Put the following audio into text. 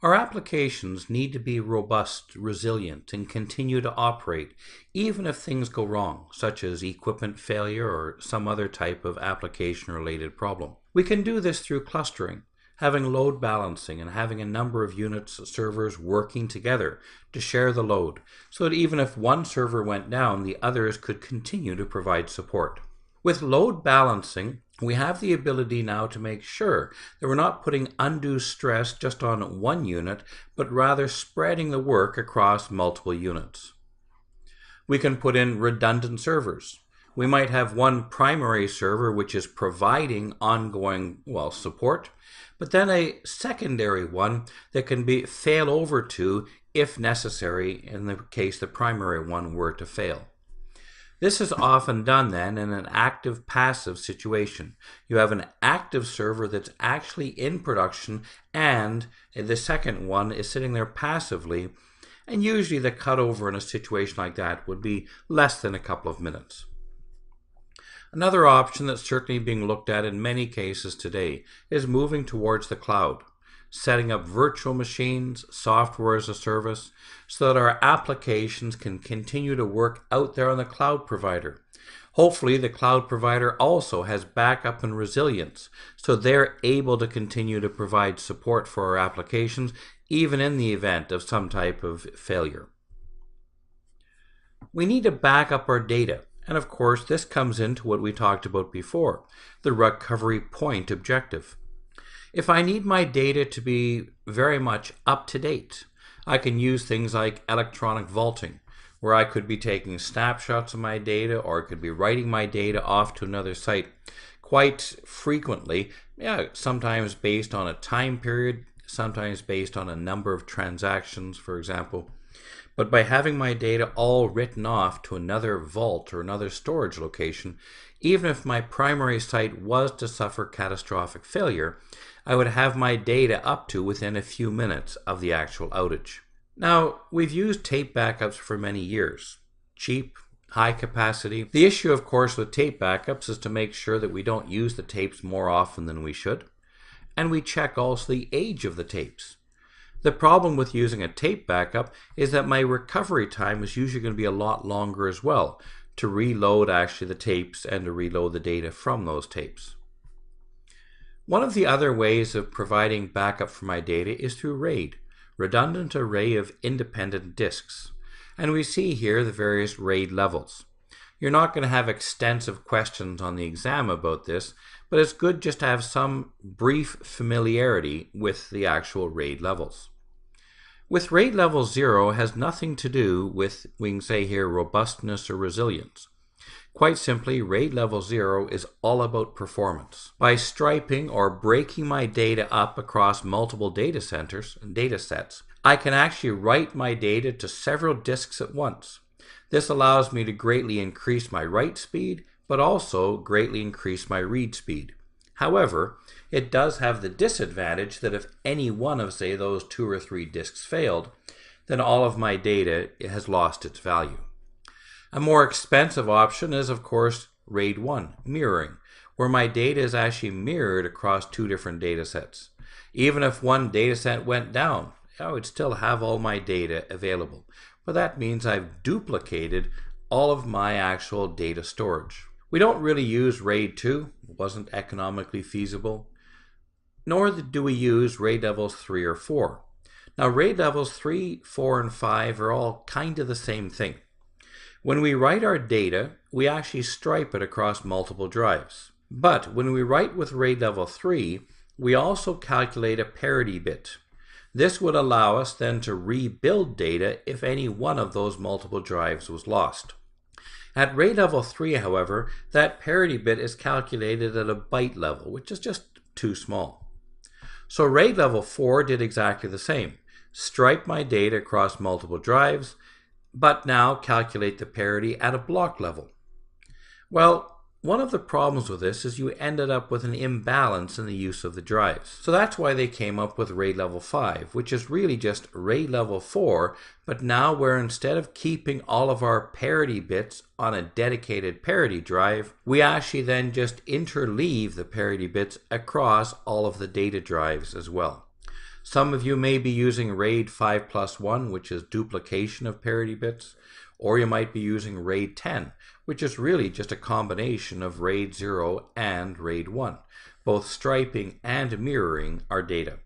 Our applications need to be robust, resilient, and continue to operate even if things go wrong, such as equipment failure or some other type of application-related problem. We can do this through clustering, having load balancing, and having a number of units, servers working together to share the load, so that even if one server went down, the others could continue to provide support. With load balancing, we have the ability now to make sure that we're not putting undue stress just on one unit, but rather spreading the work across multiple units. We can put in redundant servers. We might have one primary server which is providing ongoing, support, but then a secondary one that can be fail over to if necessary in the case the primary one were to fail. This is often done then in an active-passive situation. You have an active server that's actually in production and the second one is sitting there passively, and usually the cutover in a situation like that would be less than a couple of minutes. Another option that's certainly being looked at in many cases today is moving towards the cloud, setting up virtual machines, software as a service, so that our applications can continue to work out there on the cloud provider. Hopefully the cloud provider also has backup and resilience, so they're able to continue to provide support for our applications even in the event of some type of failure. We need to back up our data, and of course this comes into what we talked about before, the recovery point objective. If I need my data to be very much up to date, I can use things like electronic vaulting, where I could be taking snapshots of my data or I could be writing my data off to another site quite frequently, sometimes based on a time period, sometimes based on a number of transactions, for example. But by having my data all written off to another vault or another storage location, even if my primary site was to suffer catastrophic failure, I would have my data up to within a few minutes of the actual outage. Now, we've used tape backups for many years. Cheap, high capacity. The issue, of course, with tape backups is to make sure that we don't use the tapes more often than we should. And we check also the age of the tapes. The problem with using a tape backup is that my recovery time is usually going to be a lot longer as well, to reload actually the tapes and to reload the data from those tapes. One of the other ways of providing backup for my data is through RAID, redundant array of independent disks. And we see here the various RAID levels. You're not going to have extensive questions on the exam about this, but it's good just to have some brief familiarity with the actual RAID levels. With RAID level 0 has nothing to do with, we can say here, robustness or resilience. Quite simply, RAID level 0 is all about performance. By striping or breaking my data up across multiple data centers and data sets, I can actually write my data to several disks at once. This allows me to greatly increase my write speed, but also greatly increase my read speed. However, it does have the disadvantage that if any one of, say, those 2 or 3 disks failed, then all of my data has lost its value. A more expensive option is, of course, RAID 1, mirroring, where my data is actually mirrored across 2 different data sets. Even if one data set went down, I would still have all my data available. But that means I've duplicated all of my actual data storage. We don't really use RAID 2, it wasn't economically feasible, nor do we use RAID levels 3 or 4. Now RAID levels 3, 4, and 5 are all kind of the same thing. When we write our data, we actually stripe it across multiple drives. But when we write with RAID level 3, we also calculate a parity bit. This would allow us then to rebuild data if any one of those multiple drives was lost. At RAID level 3, however, that parity bit is calculated at a byte level, which is just too small. So RAID level 4 did exactly the same. Stripe my data across multiple drives, but now calculate the parity at a block level. Well, one of the problems with this is you ended up with an imbalance in the use of the drives. So that's why they came up with RAID level 5, which is really just RAID level 4, but now where instead of keeping all of our parity bits on a dedicated parity drive, we actually then just interleave the parity bits across all of the data drives as well. Some of you may be using RAID 5+1, which is duplication of parity bits, or you might be using RAID 10, which is really just a combination of RAID 0 and RAID 1. Both striping and mirroring our data.